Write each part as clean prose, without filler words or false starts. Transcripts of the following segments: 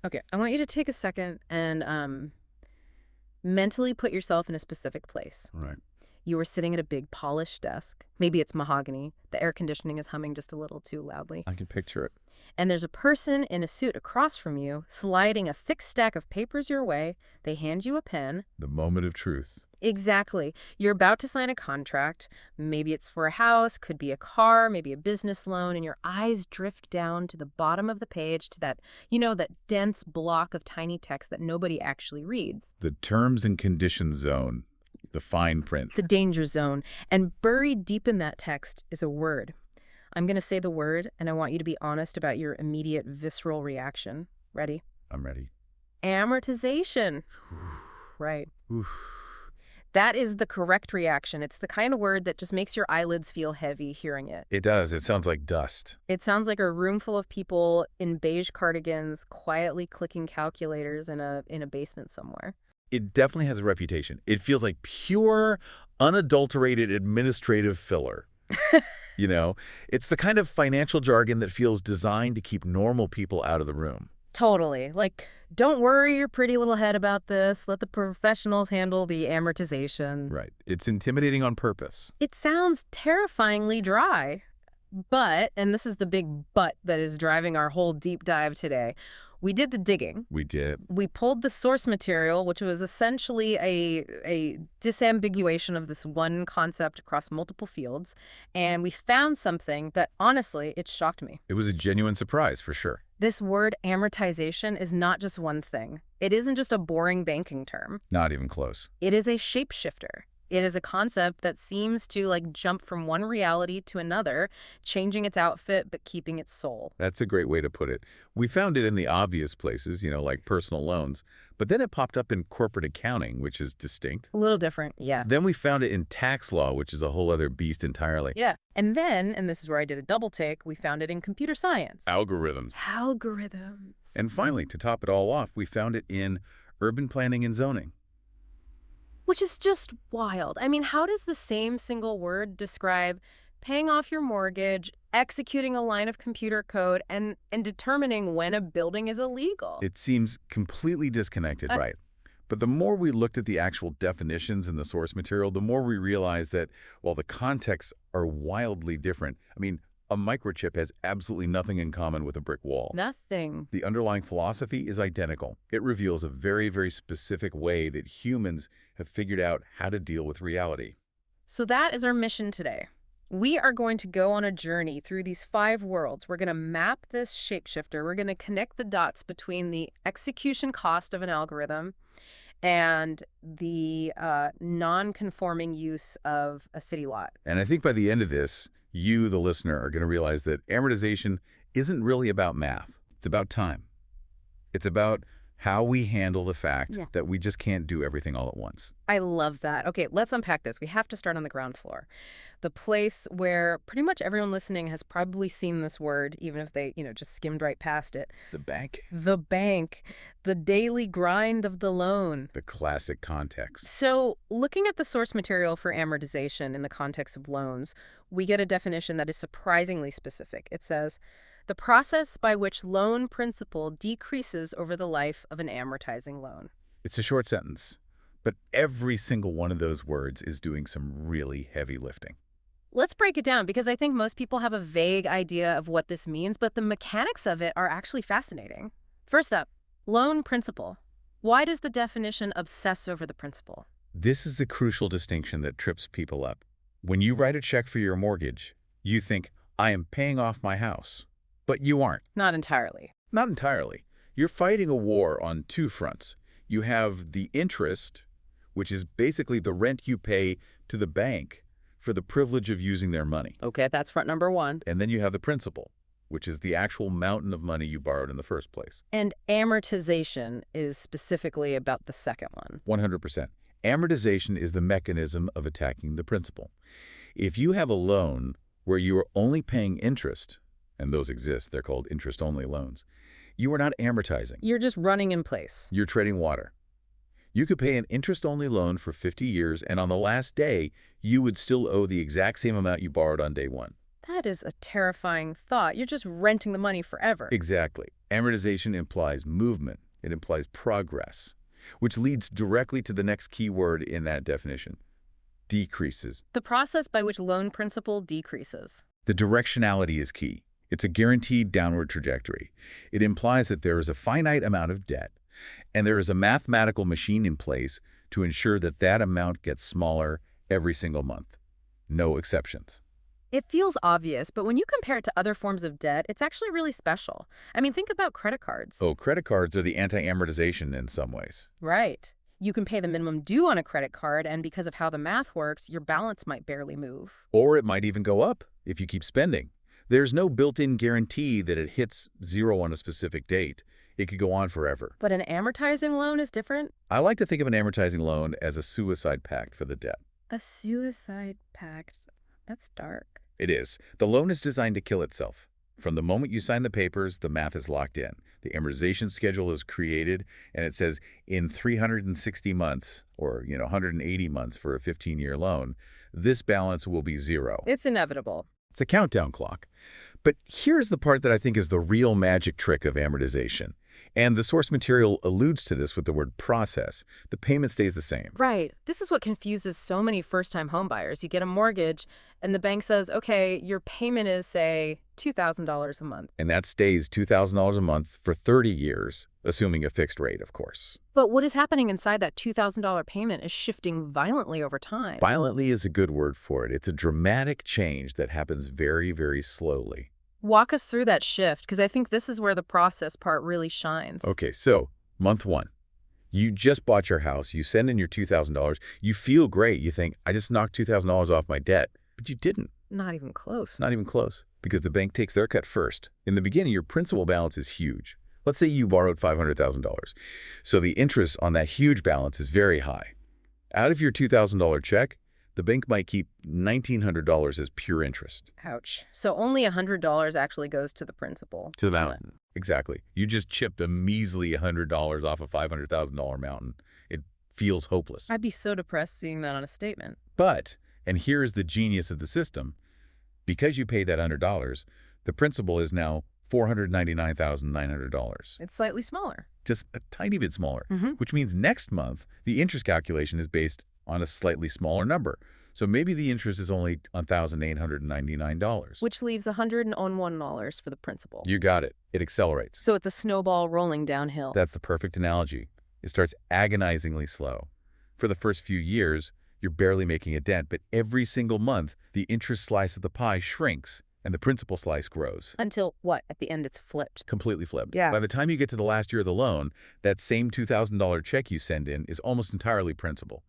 Okay, I want you to take a second and mentally put yourself in a specific place. Right. You are sitting at a big polished desk. Maybe it's mahogany. The air conditioning is humming just a little too loudly. I can picture it. And there's a person in a suit across from you sliding a thick stack of papers your way. They hand you a pen. The moment of truth. Exactly. You're about to sign a contract. Maybe it's for a house, could be a car, maybe a business loan, and your eyes drift down to the bottom of the page to that dense block of tiny text that nobody actually reads. The terms and conditions zone. The fine print. The danger zone. And buried deep in that text is a word. I'm going to say the word, and I want you to be honest about your immediate visceral reaction. Ready? I'm ready. Amortization. Right. Oof. That is the correct reaction. It's the kind of word that just makes your eyelids feel heavy hearing it. It does. It sounds like dust. It sounds like a room full of people in beige cardigans quietly clicking calculators in a basement somewhere. It definitely has a reputation. It feels like pure, unadulterated administrative filler. It's the kind of financial jargon that feels designed to keep normal people out of the room. Totally. Like, don't worry your pretty little head about this. Let the professionals handle the amortization. Right. It's intimidating on purpose. It sounds terrifyingly dry. But, and this is the big but that is driving our whole deep dive today, we did the digging. We did. We pulled the source material, which was essentially a disambiguation of this one concept across multiple fields, and we found something that, honestly, it shocked me. It was a genuine surprise, for sure. This word amortization is not just one thing. It isn't just a boring banking term. Not even close. It is a shapeshifter. It is a concept that seems to jump from one reality to another, changing its outfit but keeping its soul. That's a great way to put it. We found it in the obvious places, like personal loans, but then it popped up in corporate accounting, which is distinct. A little different, yeah. Then we found it in tax law, which is a whole other beast entirely. Yeah. And then, and this is where I did a double take, we found it in computer science. Algorithms. Algorithms. And finally, to top it all off, we found it in urban planning and zoning. Which is just wild. I mean, how does the same single word describe paying off your mortgage, executing a line of computer code, and determining when a building is illegal? It seems completely disconnected, right? But the more we looked at the actual definitions in the source material, the more we realized that while the contexts are wildly different, a microchip has absolutely nothing in common with a brick wall. Nothing. The underlying philosophy is identical. It reveals a very, very specific way that humans have figured out how to deal with reality. So that is our mission today. We are going to go on a journey through these 5 worlds. We're going to map this shapeshifter. We're going to connect the dots between the execution cost of an algorithm and the non-conforming use of a city lot. And I think by the end of this, you, the listener, are going to realize that amortization isn't really about math. It's about time. It's about how we handle the fact that we just can't do everything all at once. I love that. Okay, let's unpack this. We have to start on the ground floor. The place where pretty much everyone listening has probably seen this word, even if they, just skimmed right past it. The bank. The bank. The daily grind of the loan. The classic context. So looking at the source material for amortization in the context of loans, we get a definition that is surprisingly specific. It says, the process by which loan principal decreases over the life of an amortizing loan. It's a short sentence, but every single one of those words is doing some really heavy lifting. Let's break it down because I think most people have a vague idea of what this means, but the mechanics of it are actually fascinating. First up, loan principal. Why does the definition obsess over the principal? This is the crucial distinction that trips people up. When you write a check for your mortgage, you think, I am paying off my house. But you aren't. Not entirely. Not entirely. You're fighting a war on 2 fronts. You have the interest, which is basically the rent you pay to the bank for the privilege of using their money. Okay, that's front number 1. And then you have the principal, which is the actual mountain of money you borrowed in the first place. And amortization is specifically about the second one. 100%. Amortization is the mechanism of attacking the principal. If you have a loan where you are only paying interest, and those exist, they're called interest-only loans, you are not amortizing. You're just running in place. You're treading water. You could pay an interest-only loan for 50 years, and on the last day, you would still owe the exact same amount you borrowed on day 1. That is a terrifying thought. You're just renting the money forever. Exactly. Amortization implies movement. It implies progress, which leads directly to the next key word in that definition: decreases. The process by which loan principal decreases. The directionality is key. It's a guaranteed downward trajectory. It implies that there is a finite amount of debt, and there is a mathematical machine in place to ensure that that amount gets smaller every single month. No exceptions. It feels obvious, but when you compare it to other forms of debt, it's actually really special. I mean, think about credit cards. Oh, credit cards are the anti-amortization in some ways. Right. You can pay the minimum due on a credit card, and because of how the math works, your balance might barely move. Or it might even go up if you keep spending. There's no built-in guarantee that it hits zero on a specific date. It could go on forever. But an amortizing loan is different? I like to think of an amortizing loan as a suicide pact for the debt. A suicide pact. That's dark. It is. The loan is designed to kill itself. From the moment you sign the papers, the math is locked in. The amortization schedule is created, and it says in 360 months, or 180 months for a 15-year loan, this balance will be zero. It's inevitable. It's a countdown clock. But here's the part that I think is the real magic trick of amortization. And the source material alludes to this with the word process. The payment stays the same. Right. This is what confuses so many first-time homebuyers. You get a mortgage, and the bank says, okay, your payment is, say, $2,000 a month. And that stays $2,000 a month for 30 years, assuming a fixed rate, of course. But what is happening inside that $2,000 payment is shifting violently over time. Violently is a good word for it. It's a dramatic change that happens very, very slowly. Walk us through that shift, because I think this is where the process part really shines. Okay, so month one. You just bought your house. You send in your $2,000. You feel great. You think, I just knocked $2,000 off my debt. But you didn't. Not even close. Not even close, because the bank takes their cut first. In the beginning, your principal balance is huge. Let's say you borrowed $500,000. So the interest on that huge balance is very high. Out of your $2,000 check, the bank might keep $1,900 as pure interest. Ouch. So only $100 actually goes to the principal. To the mountain. Exactly. You just chipped a measly $100 off a $500,000 mountain. It feels hopeless. I'd be so depressed seeing that on a statement. But, and here is the genius of the system, because you paid that $100, the principal is now $499,900. It's slightly smaller. Just a tiny bit smaller, which means next month, the interest calculation is based on a slightly smaller number. So maybe the interest is only $1,899. Which leaves $101 for the principal. You got it. It accelerates. So it's a snowball rolling downhill. That's the perfect analogy. It starts agonizingly slow. For the first few years, you're barely making a dent, but every single month, the interest slice of the pie shrinks and the principal slice grows. Until, what, at the end it's flipped? Completely flipped. Yeah. By the time you get to the last year of the loan, that same $2,000 check you send in is almost entirely principal.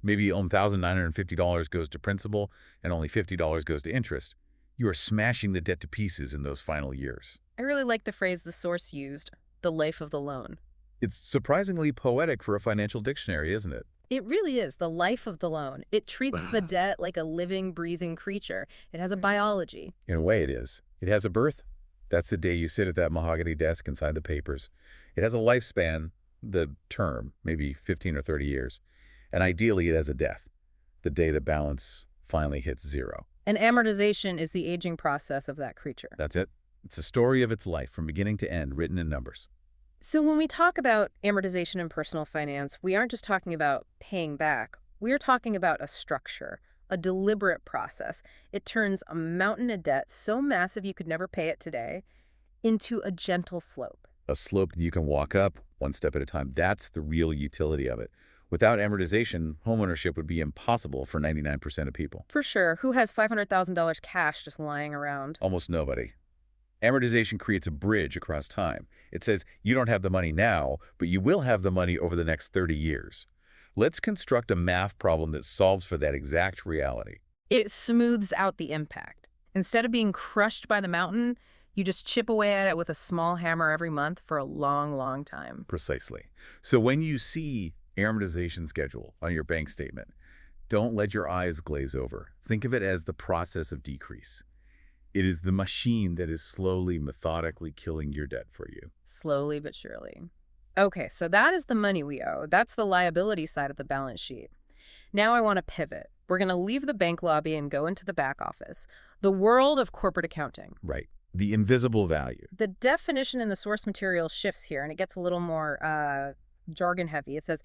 Maybe $1,950 goes to principal and only $50 goes to interest. You are smashing the debt to pieces in those final years. I really like the phrase the source used, the life of the loan. It's surprisingly poetic for a financial dictionary, isn't it? It really is the life of the loan. It treats the debt like a living, breathing creature. It has a biology. In a way, it is. It has a birth. That's the day you sit at that mahogany desk and sign the papers. It has a lifespan, the term, maybe 15 or 30 years. And ideally, it has a death, the day the balance finally hits zero. And amortization is the aging process of that creature. That's it. It's a story of its life from beginning to end, written in numbers. So when we talk about amortization in personal finance, we aren't just talking about paying back. We're talking about a structure, a deliberate process. It turns a mountain of debt so massive you could never pay it today into a gentle slope. A slope you can walk up one step at a time. That's the real utility of it. Without amortization, homeownership would be impossible for 99% of people. For sure. Who has $500,000 cash just lying around? Almost nobody. Amortization creates a bridge across time. It says you don't have the money now, but you will have the money over the next 30 years. Let's construct a math problem that solves for that exact reality. It smooths out the impact. Instead of being crushed by the mountain, you just chip away at it with a small hammer every month for a long, long time. Precisely. So when you see amortization schedule on your bank statement, don't let your eyes glaze over. Think of it as the process of decrease. It is the machine that is slowly, methodically killing your debt for you. Slowly but surely. Okay, so that is the money we owe. That's the liability side of the balance sheet. Now I want to pivot. We're going to leave the bank lobby and go into the back office, the world of corporate accounting. Right. The invisible value. The definition in the source material shifts here, and it gets a little more jargon heavy. It says,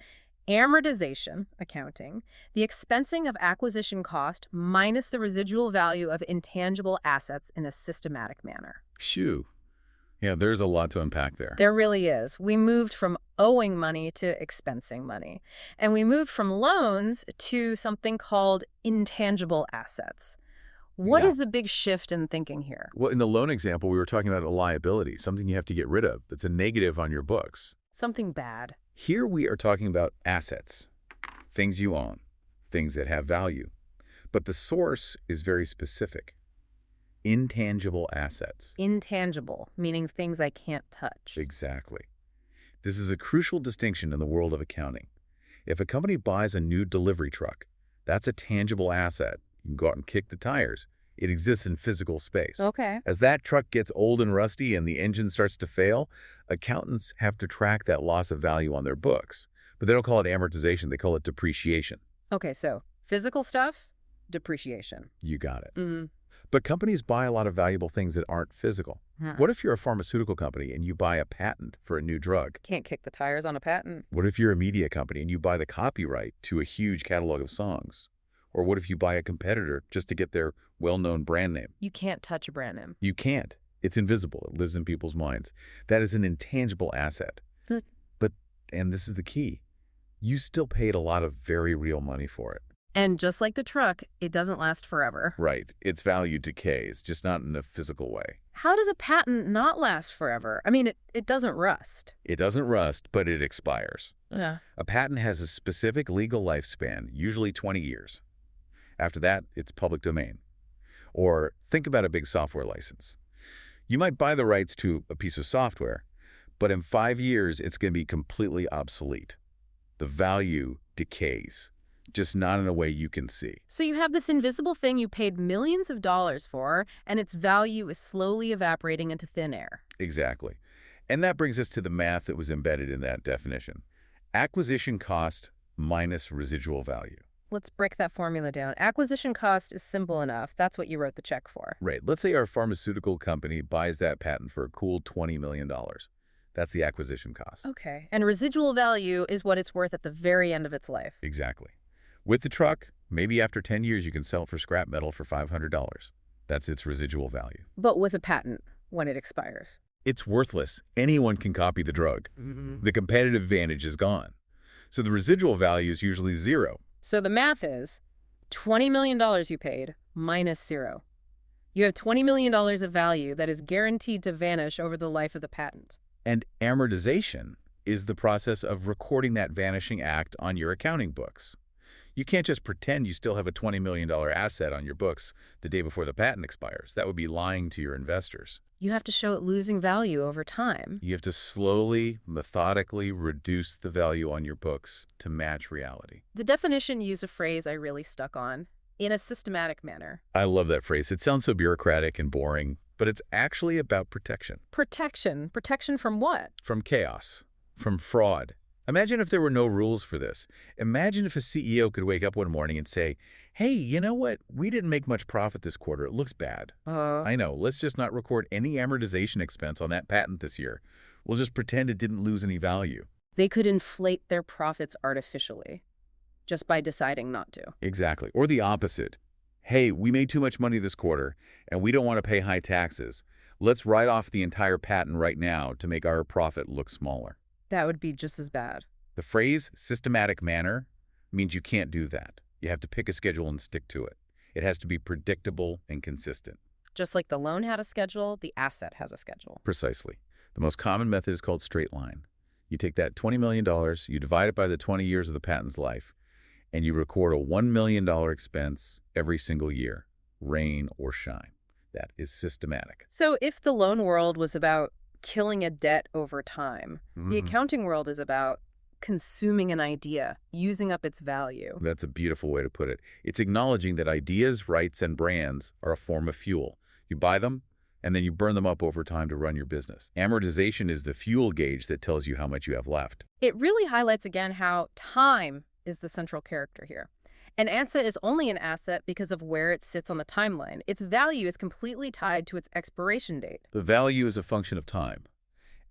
amortization, accounting, the expensing of acquisition cost minus the residual value of intangible assets in a systematic manner. Shoo. Yeah, there's a lot to unpack there. There really is. We moved from owing money to expensing money. And we moved from loans to something called intangible assets. What is the big shift in thinking here? Well, in the loan example, we were talking about a liability, something you have to get rid of that's a negative on your books. Something bad. Here we are talking about assets, things you own, things that have value. But the source is very specific. Intangible assets. Intangible, meaning things I can't touch. Exactly. This is a crucial distinction in the world of accounting. If a company buys a new delivery truck, that's a tangible asset. You can go out and kick the tires. It exists in physical space. Okay. As that truck gets old and rusty and the engine starts to fail, accountants have to track that loss of value on their books. But they don't call it amortization, they call it depreciation. Okay, so physical stuff, depreciation. You got it. Mm-hmm. But companies buy a lot of valuable things that aren't physical. What if you're a pharmaceutical company and you buy a patent for a new drug? Can't kick the tires on a patent. What if you're a media company and you buy the copyright to a huge catalog of songs? Or what if you buy a competitor just to get their well-known brand name? You can't touch a brand name. You can't. It's invisible. It lives in people's minds. That is an intangible asset. But, and this is the key, you still paid a lot of very real money for it. And just like the truck, it doesn't last forever. Right. Its value decays, just not in a physical way. How does a patent not last forever? I mean, it doesn't rust. It doesn't rust, but it expires. Yeah. A patent has a specific legal lifespan, usually 20 years. After that, it's public domain. Or think about a big software license. You might buy the rights to a piece of software, but in 5 years, it's going to be completely obsolete. The value decays, just not in a way you can see. So you have this invisible thing you paid millions of dollars for, and its value is slowly evaporating into thin air. Exactly. And that brings us to the math that was embedded in that definition. Acquisition cost minus residual value. Let's break that formula down. Acquisition cost is simple enough. That's what you wrote the check for. Right. Let's say our pharmaceutical company buys that patent for a cool $20 million. That's the acquisition cost. Okay. And residual value is what it's worth at the very end of its life. Exactly. With the truck, maybe after 10 years you can sell it for scrap metal for $500. That's its residual value. But with a patent when it expires. It's worthless. Anyone can copy the drug. The competitive advantage is gone. So the residual value is usually zero. So the math is $20 million you paid minus zero. You have $20 million of value that is guaranteed to vanish over the life of the patent. And amortization is the process of recording that vanishing act on your accounting books. You can't just pretend you still have a $20 million asset on your books the day before the patent expires. That would be lying to your investors. You have to show it losing value over time. You have to slowly, methodically reduce the value on your books to match reality. The definition used a phrase I really stuck on, in a systematic manner. I love that phrase. It sounds so bureaucratic and boring, but it's actually about protection. Protection? Protection from what? From chaos, from fraud. Imagine if there were no rules for this. Imagine if a CEO could wake up one morning and say, hey, you know what? We didn't make much profit this quarter. It looks bad. I know. Let's just not record any amortization expense on that patent this year. We'll just pretend it didn't lose any value. They could inflate their profits artificially just by deciding not to. Exactly. Or the opposite. Hey, we made too much money this quarter, and we don't want to pay high taxes. Let's write off the entire patent right now to make our profit look smaller. That would be just as bad. The phrase systematic manner means you can't do that. You have to pick a schedule and stick to it. It has to be predictable and consistent. Just like the loan had a schedule, the asset has a schedule. Precisely. The most common method is called straight line. You take that $20 million, you divide it by the 20 years of the patent's life, and you record a $1 million expense every single year, rain or shine. That is systematic. So if the loan world was about killing a debt over time, the accounting world is about consuming an idea, using up its value. That's a beautiful way to put it. It's acknowledging that ideas, rights, and brands are a form of fuel. You buy them, and then you burn them up over time to run your business. Amortization is the fuel gauge that tells you how much you have left. It really highlights again how time is the central character here. An asset is only an asset because of where it sits on the timeline. Its value is completely tied to its expiration date. The value is a function of time.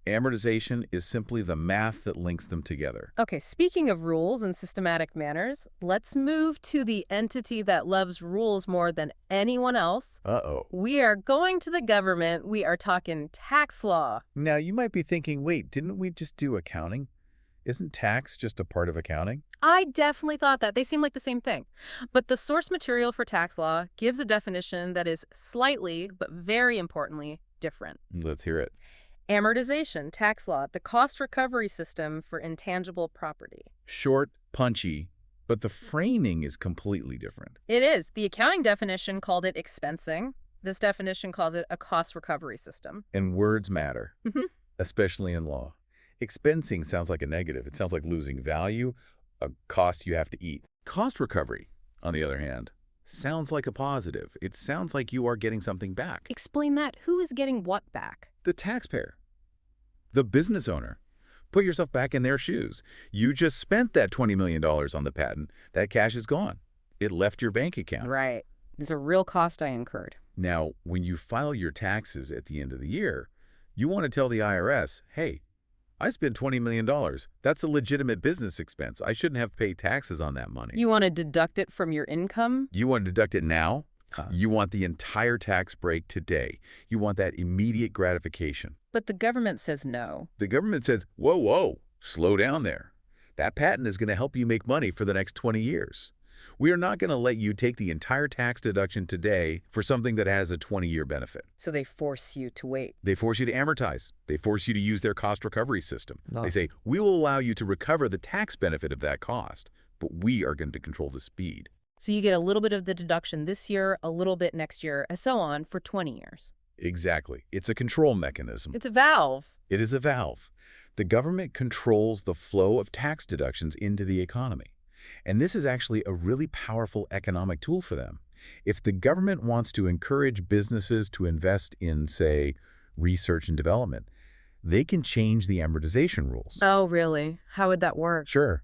Amortization is simply the math that links them together. Okay, speaking of rules and systematic manners, let's move to the entity that loves rules more than anyone else. Uh-oh. We are going to the government. We are talking tax law. Now, you might be thinking, wait, didn't we just do accounting? Isn't tax just a part of accounting? I definitely thought that. They seem like the same thing. But the source material for tax law gives a definition that is slightly, but very importantly, different. Let's hear it. Amortization, tax law, the cost recovery system for intangible property. Short, punchy, but the framing is completely different. It is. The accounting definition called it expensing. This definition calls it a cost recovery system. And words matter, Mhm. especially in law. Expensing sounds like a negative. It sounds like losing value, a cost you have to eat. Cost recovery, on the other hand, sounds like a positive. It sounds like you are getting something back. Explain that. Who is getting what back? The taxpayer, the business owner. Put yourself back in their shoes. You just spent that $20 million on the patent. That cash is gone. It left your bank account. Right. It's a real cost I incurred. Now, when you file your taxes at the end of the year, you want to tell the IRS, hey, I spent $20 million. That's a legitimate business expense. I shouldn't have paid taxes on that money. You want to deduct it from your income? You want to deduct it now? You want the entire tax break today. You want that immediate gratification. But the government says no. The government says, whoa, whoa, slow down there. That patent is going to help you make money for the next 20 years. We are not going to let you take the entire tax deduction today for something that has a 20-year benefit. So they force you to wait. They force you to amortize. They force you to use their cost recovery system. Oh. They say, we will allow you to recover the tax benefit of that cost, but we are going to control the speed. So you get a little bit of the deduction this year, a little bit next year, and so on for 20 years. Exactly. It's a control mechanism. It's a valve. It is a valve. The government controls the flow of tax deductions into the economy. And this is actually a really powerful economic tool for them. If the government wants to encourage businesses to invest in, say, research and development, they can change the amortization rules. Oh, really? How would that work? Sure.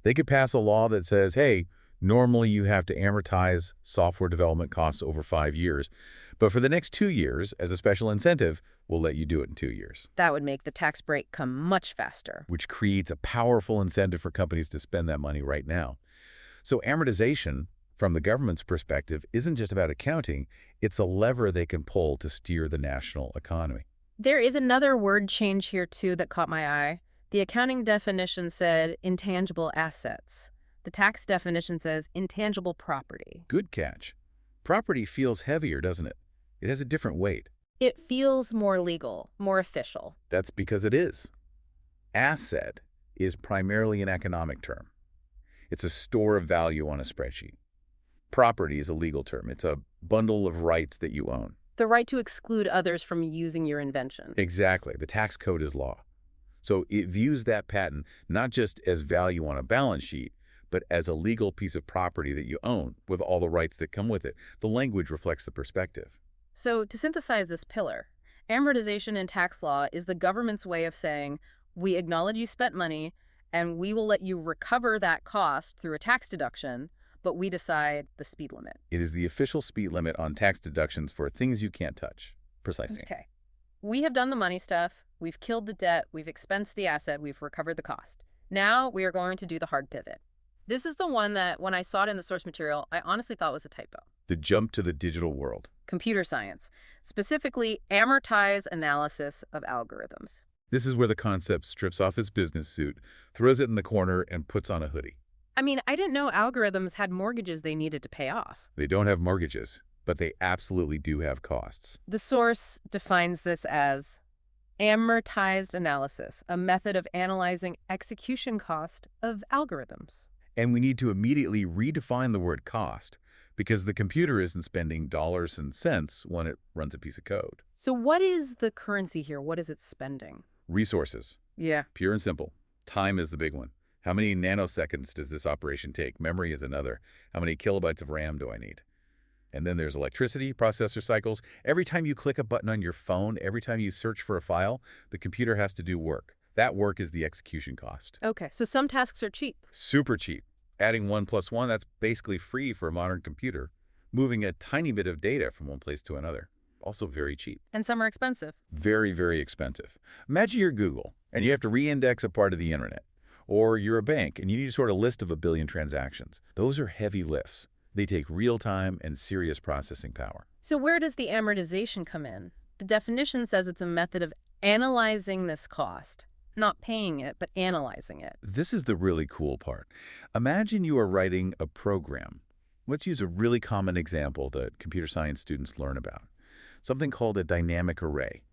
They could pass a law that says, hey, normally you have to amortize software development costs over 5 years. But for the next 2 years, as a special incentive, we'll let you do it in 2 years. That would make the tax break come much faster. Which creates a powerful incentive for companies to spend that money right now. So amortization, from the government's perspective, isn't just about accounting. It's a lever they can pull to steer the national economy. There is another word change here, too, that caught my eye. The accounting definition said intangible assets. The tax definition says intangible property. Good catch. Property feels heavier, doesn't it? It has a different weight. It feels more legal, more official. That's because it is. Asset is primarily an economic term. It's a store of value on a spreadsheet. Property is a legal term. It's a bundle of rights that you own. The right to exclude others from using your invention. Exactly. The tax code is law. So it views that patent not just as value on a balance sheet, but as a legal piece of property that you own with all the rights that come with it. The language reflects the perspective. So to synthesize this pillar, amortization in tax law is the government's way of saying, we acknowledge you spent money, and we will let you recover that cost through a tax deduction, but we decide the speed limit. It is the official speed limit on tax deductions for things you can't touch. Precisely. Okay. We have done the money stuff. We've killed the debt. We've expensed the asset. We've recovered the cost. Now we are going to do the hard pivot. This is the one that, when I saw it in the source material, I honestly thought was a typo. The jump to the digital world. Computer science, specifically amortized analysis of algorithms. This is where the concept strips off his business suit, throws it in the corner, and puts on a hoodie. I mean, I didn't know algorithms had mortgages they needed to pay off. They don't have mortgages, but they absolutely do have costs. The source defines this as amortized analysis, a method of analyzing execution cost of algorithms. And we need to immediately redefine the word cost, because the computer isn't spending dollars and cents when it runs a piece of code. So what is the currency here? What is it spending? Resources. Yeah. Pure and simple. Time is the big one. How many nanoseconds does this operation take? Memory is another. How many kilobytes of RAM do I need? And then there's electricity, processor cycles. Every time you click a button on your phone, every time you search for a file, the computer has to do work. That work is the execution cost. Okay, so some tasks are cheap. Super cheap. Adding 1 plus 1, that's basically free for a modern computer. Moving a tiny bit of data from one place to another. Also very cheap. And some are expensive. Very, very expensive. Imagine you're Google, and you have to re-index a part of the internet. Or you're a bank, and you need to sort of list of a billion transactions. Those are heavy lifts. They take real time and serious processing power. So where does the amortization come in? The definition says it's a method of analyzing this cost. Not paying it, but analyzing it. This is the really cool part. Imagine you are writing a program. Let's use a really common example that computer science students learn about. Something called a dynamic array.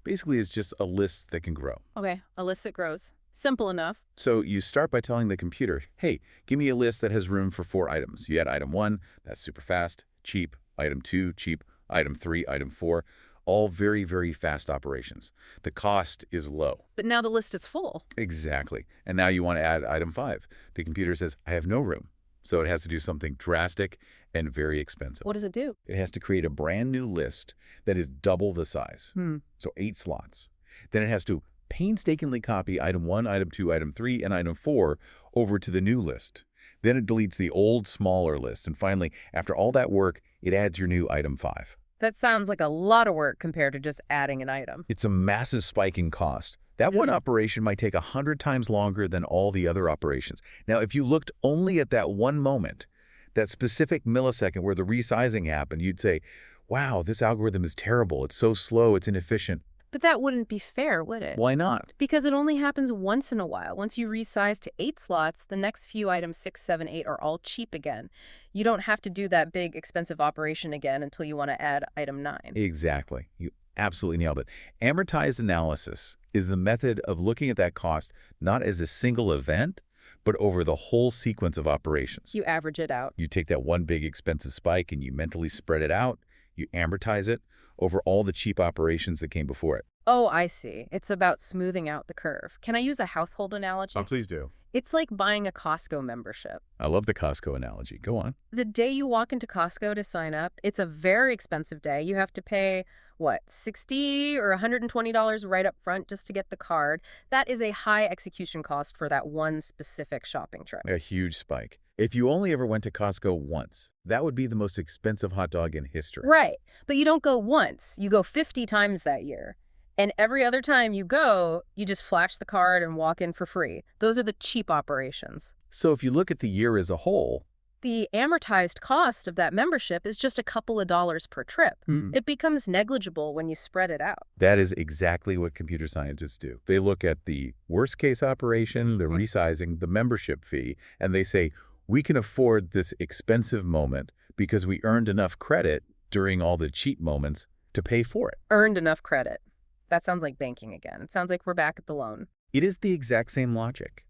Basically, it's just a list that can grow. Okay, a list that grows. Simple enough. So you start by telling the computer, hey, give me a list that has room for 4 items. You add item 1, that's super fast, cheap. Item 2, cheap. Item 3, item 4. All very, very fast operations. The cost is low. But now the list is full. Exactly. And now you want to add item 5. The computer says, I have no room. So it has to do something drastic and very expensive. What does it do? It has to create a brand new list that is double the size. So 8 slots. Then it has to painstakingly copy item 1, item 2, item 3, and item 4 over to the new list. Then it deletes the old, smaller list. And finally, after all that work, it adds your new item 5. That sounds like a lot of work compared to just adding an item. It's a massive spike in cost. That one operation might take 100 times longer than all the other operations. Now, if you looked only at that one moment, that specific millisecond where the resizing happened, you'd say, wow, this algorithm is terrible. It's so slow. It's inefficient. But that wouldn't be fair, would it? Why not? Because it only happens once in a while. Once you resize to 8 slots, the next few items 6, 7, 8 are all cheap again. You don't have to do that big, expensive operation again until you want to add item 9. Exactly. You absolutely nailed it. Amortized analysis is the method of looking at that cost not as a single event, but over the whole sequence of operations. You average it out. You take that one big expensive spike and you mentally spread it out. You amortize it over all the cheap operations that came before it. Oh, I see. It's about smoothing out the curve. Can I use a household analogy? Oh, please do. It's like buying a Costco membership. I love the Costco analogy. Go on. The day you walk into Costco to sign up, it's a very expensive day. You have to pay, what, $60 or $120 right up front just to get the card. That is a high execution cost for that one specific shopping trip. A huge spike. If you only ever went to Costco once, that would be the most expensive hot dog in history. Right. But you don't go once. You go 50 times that year. And every other time you go, you just flash the card and walk in for free. Those are the cheap operations. So if you look at the year as a whole, the amortized cost of that membership is just a couple of dollars per trip. It becomes negligible when you spread it out. That is exactly what computer scientists do. They look at the worst case operation, the resizing, the membership fee, and they say, we can afford this expensive moment because we earned enough credit during all the cheap moments to pay for it. Earned enough credit. That sounds like banking again. It sounds like we're back at the loan. It is the exact same logic.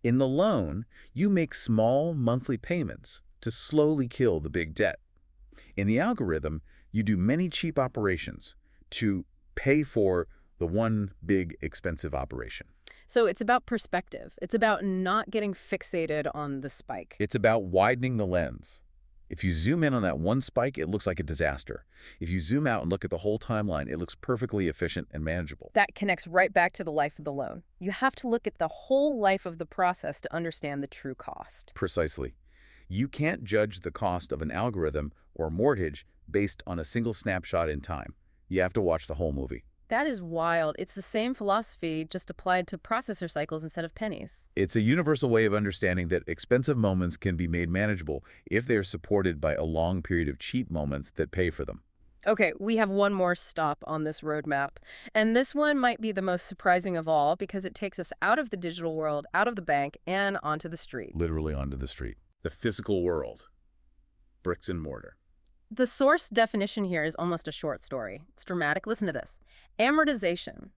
In the loan, you make small monthly payments to slowly kill the big debt. In the algorithm, you do many cheap operations to pay for the one big expensive operation. So it's about perspective. It's about not getting fixated on the spike. It's about widening the lens. If you zoom in on that one spike, it looks like a disaster. If you zoom out and look at the whole timeline, it looks perfectly efficient and manageable. That connects right back to the life of the loan. You have to look at the whole life of the process to understand the true cost. Precisely. You can't judge the cost of an algorithm or mortgage based on a single snapshot in time. You have to watch the whole movie. That is wild. It's the same philosophy, just applied to processor cycles instead of pennies. It's a universal way of understanding that expensive moments can be made manageable if they're supported by a long period of cheap moments that pay for them. Okay, we have one more stop on this roadmap. And this one might be the most surprising of all because it takes us out of the digital world, out of the bank, and onto the street. Literally onto the street. The physical world. Bricks and mortar. The source definition here is almost a short story. It's dramatic. Listen to this. Amortization,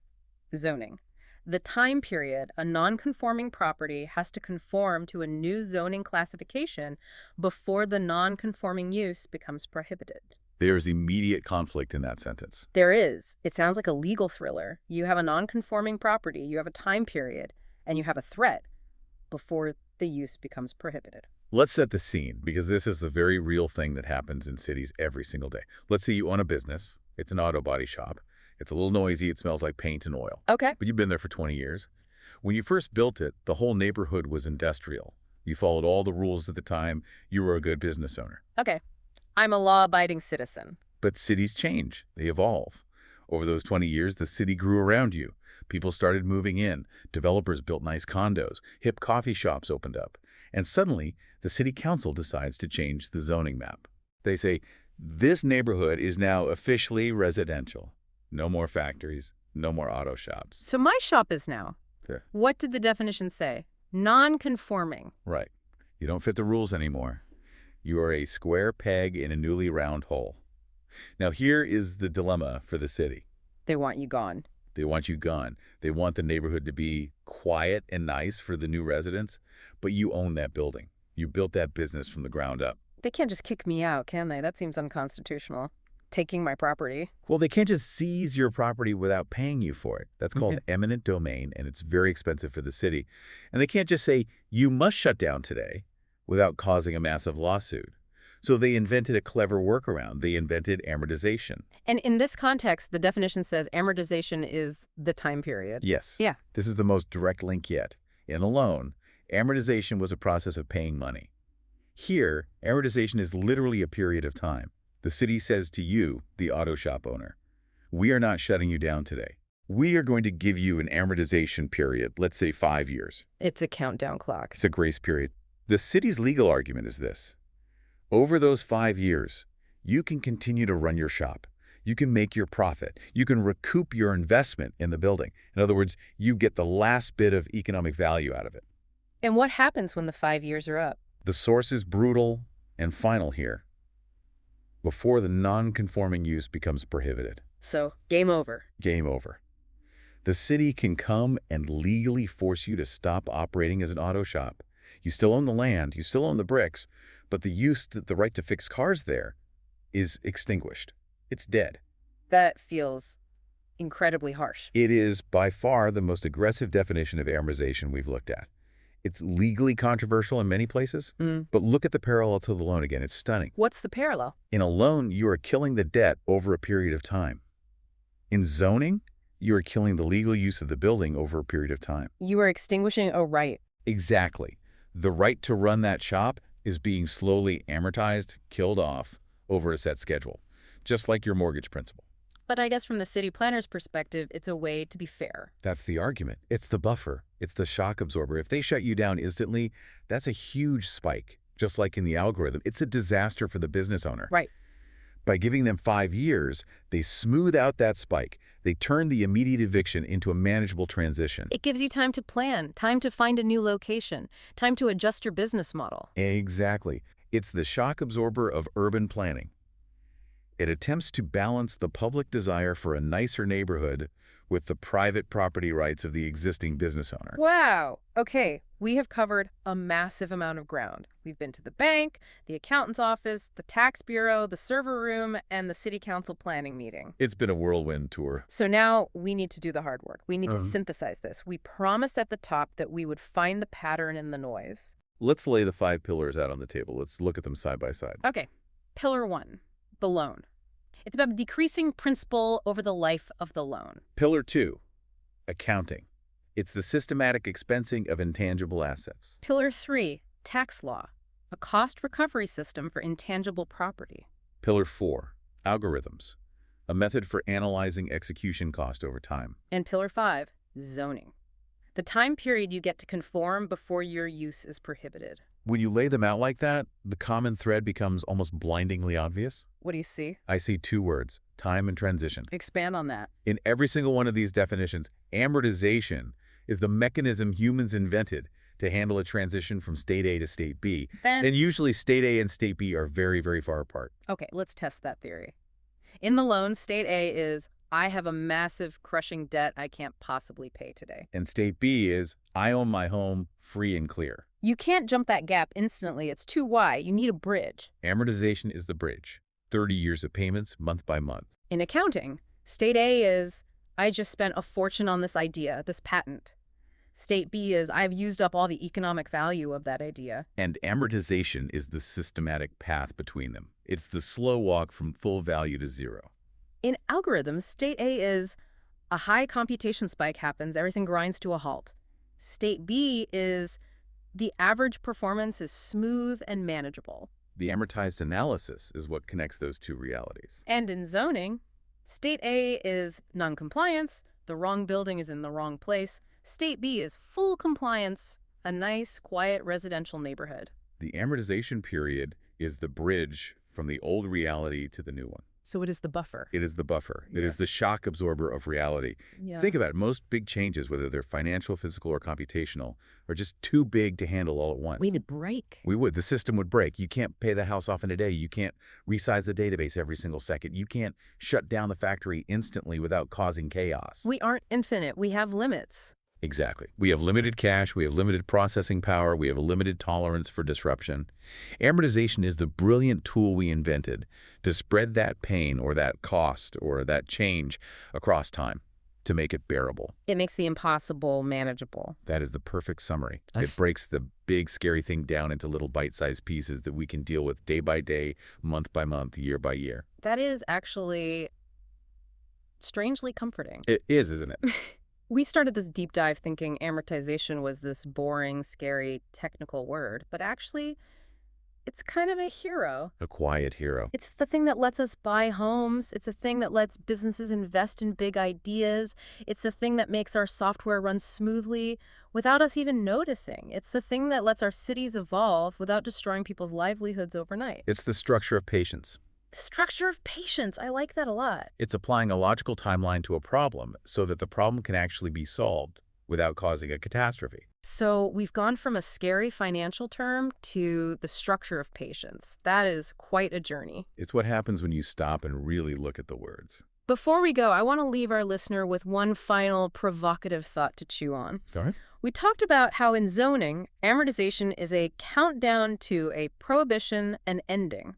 zoning. The time period a non-conforming property has to conform to a new zoning classification before the non-conforming use becomes prohibited. There's immediate conflict in that sentence. There is. It sounds like a legal thriller. You have a non-conforming property, you have a time period, and you have a threat before the use becomes prohibited. Let's set the scene, because this is the very real thing that happens in cities every single day. Let's say you own a business. It's an auto body shop. It's a little noisy. It smells like paint and oil. Okay. But you've been there for 20 years. When you first built it, the whole neighborhood was industrial. You followed all the rules at the time. You were a good business owner. Okay, I'm a law-abiding citizen. But cities change. They evolve. Over those 20 years, the city grew around you. People started moving in. Developers built nice condos. Hip coffee shops opened up. And suddenly, the city council decides to change the zoning map. They say, this neighborhood is now officially residential. No more factories, no more auto shops. So my shop is now. Yeah. What did the definition say? Non-conforming. Right. You don't fit the rules anymore. You are a square peg in a newly round hole. Now here is the dilemma for the city. They want you gone. They want you gone. They want the neighborhood to be quiet and nice for the new residents, but you own that building. You built that business from the ground up. They can't just kick me out, can they? That seems unconstitutional. Taking my property. Well, they can't just seize your property without paying you for it. That's called eminent domain, and it's very expensive for the city. And they can't just say, you must shut down today without causing a massive lawsuit. So they invented a clever workaround. They invented amortization. And in this context, the definition says amortization is the time period. Yes. Yeah. This is the most direct link yet. In a loan, amortization was a process of paying money. Here, amortization is literally a period of time. The city says to you, the auto shop owner, we are not shutting you down today. We are going to give you an amortization period, let's say 5 years. It's a countdown clock. It's a grace period. The city's legal argument is this. Over those 5 years, you can continue to run your shop. You can make your profit. You can recoup your investment in the building. In other words, you get the last bit of economic value out of it. And what happens when the 5 years are up? The source is brutal and final here. Before the non-conforming use becomes prohibited. So, game over. Game over. The city can come and legally force you to stop operating as an auto shop. You still own the land, you still own the bricks, but the right to fix cars there is extinguished. It's dead. That feels incredibly harsh. It is by far the most aggressive definition of amortization we've looked at. It's legally controversial in many places, but look at the parallel to the loan again. It's stunning. What's the parallel? In a loan, you are killing the debt over a period of time. In zoning, you are killing the legal use of the building over a period of time. You are extinguishing a right. Exactly. The right to run that shop is being slowly amortized, killed off over a set schedule, just like your mortgage principal. But I guess from the city planner's perspective, it's a way to be fair. That's the argument. It's the buffer. It's the shock absorber. If they shut you down instantly, that's a huge spike, just like in the algorithm. It's a disaster for the business owner. Right. By giving them 5 years, they smooth out that spike. They turn the immediate eviction into a manageable transition. It gives you time to plan, time to find a new location, time to adjust your business model. Exactly. It's the shock absorber of urban planning. It attempts to balance the public desire for a nicer neighborhood with the private property rights of the existing business owner. Wow. Okay, we have covered a massive amount of ground. We've been to the bank, the accountant's office, the tax bureau, the server room, and the city council planning meeting. It's been a whirlwind tour. So now we need to do the hard work. We need to synthesize this. We promised at the top that we would find the pattern in the noise. Let's lay the 5 pillars out on the table. Let's look at them side by side. Okay. Pillar 1, the loan. It's about decreasing principal over the life of the loan. Pillar 2, accounting. It's the systematic expensing of intangible assets. Pillar 3, tax law, a cost recovery system for intangible property. Pillar 4, algorithms, a method for analyzing execution cost over time. And Pillar 5, zoning, the time period you get to conform before your use is prohibited. When you lay them out like that, the common thread becomes almost blindingly obvious. What do you see? I see 2 words, time and transition. Expand on that. In every single one of these definitions, amortization is the mechanism humans invented to handle a transition from state A to state B. And usually state A and state B are very, very far apart. Okay, let's test that theory. In the loan, state A is, I have a massive crushing debt I can't possibly pay today. And state B is, I own my home free and clear. You can't jump that gap instantly. It's too wide. You need a bridge. Amortization is the bridge. 30 years of payments, month by month. In accounting, state A is, I just spent a fortune on this idea, this patent. State B is, I've used up all the economic value of that idea. And amortization is the systematic path between them. It's the slow walk from full value to zero. In algorithms, state A is, a high computation spike happens, everything grinds to a halt. State B is, The average performance is smooth and manageable. The amortized analysis is what connects those two realities. And in zoning, State A is non-compliance, the wrong building is in the wrong place. State B is full compliance, a nice, quiet residential neighborhood. The amortization period is the bridge from the old reality to the new one. So it is the buffer. It is the buffer. It is the shock absorber of reality. Yeah. Think about it. Most big changes, whether they're financial, physical, or computational, are just too big to handle all at once. We need a break. We would. The system would break. You can't pay the house off in a day. You can't resize the database every single second. You can't shut down the factory instantly without causing chaos. We aren't infinite. We have limits. Exactly. We have limited cash, we have limited processing power, we have a limited tolerance for disruption. Amortization is the brilliant tool we invented to spread that pain or that cost or that change across time to make it bearable. It makes the impossible manageable. That is the perfect summary. It breaks the big, scary thing down into little bite-sized pieces that we can deal with day by day, month by month, year by year. That is actually strangely comforting. It is, isn't it? We started this deep dive thinking amortization was this boring, scary, technical word, but actually, it's kind of a hero. A quiet hero. It's the thing that lets us buy homes. It's the thing that lets businesses invest in big ideas. It's the thing that makes our software run smoothly without us even noticing. It's the thing that lets our cities evolve without destroying people's livelihoods overnight. It's the structure of patience. Structure of patience. I like that a lot. It's applying a logical timeline to a problem so that the problem can actually be solved without causing a catastrophe. So we've gone from a scary financial term to the structure of patience. That is quite a journey. It's what happens when you stop and really look at the words. Before we go, I want to leave our listener with one final provocative thought to chew on. All right. We talked about how in zoning, amortization is a countdown to a prohibition and ending.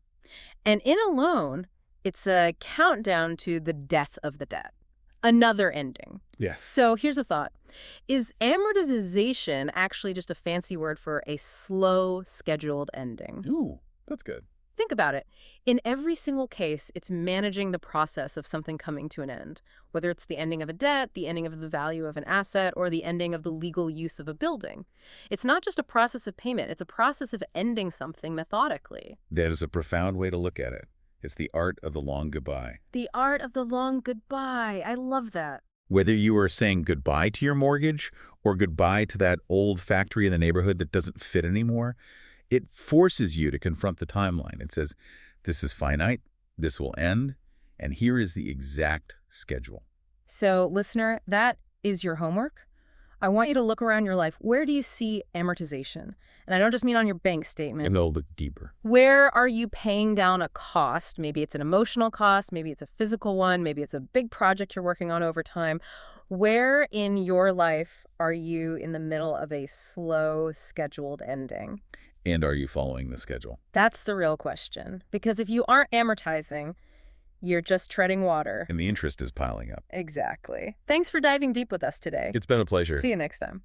And in a loan, it's a countdown to the death of the debt. Another ending. Yes. So here's a thought. Is amortization actually just a fancy word for a slow, scheduled ending? Ooh, that's good. Think about it. In every single case, it's managing the process of something coming to an end, whether it's the ending of a debt, the ending of the value of an asset, or the ending of the legal use of a building. It's not just a process of payment. It's a process of ending something methodically. That is a profound way to look at it. It's the art of the long goodbye. The art of the long goodbye. I love that. Whether you are saying goodbye to your mortgage or goodbye to that old factory in the neighborhood that doesn't fit anymore, it forces you to confront the timeline. It says, this is finite, this will end, and here is the exact schedule. So, listener, that is your homework. I want you to look around your life. Where do you see amortization? And I don't just mean on your bank statement. And I'll look deeper. Where are you paying down a cost? Maybe it's an emotional cost, maybe it's a physical one, maybe it's a big project you're working on over time. Where in your life are you in the middle of a slow, scheduled ending? And are you following the schedule? That's the real question. Because if you aren't amortizing, you're just treading water. And the interest is piling up. Exactly. Thanks for diving deep with us today. It's been a pleasure. See you next time.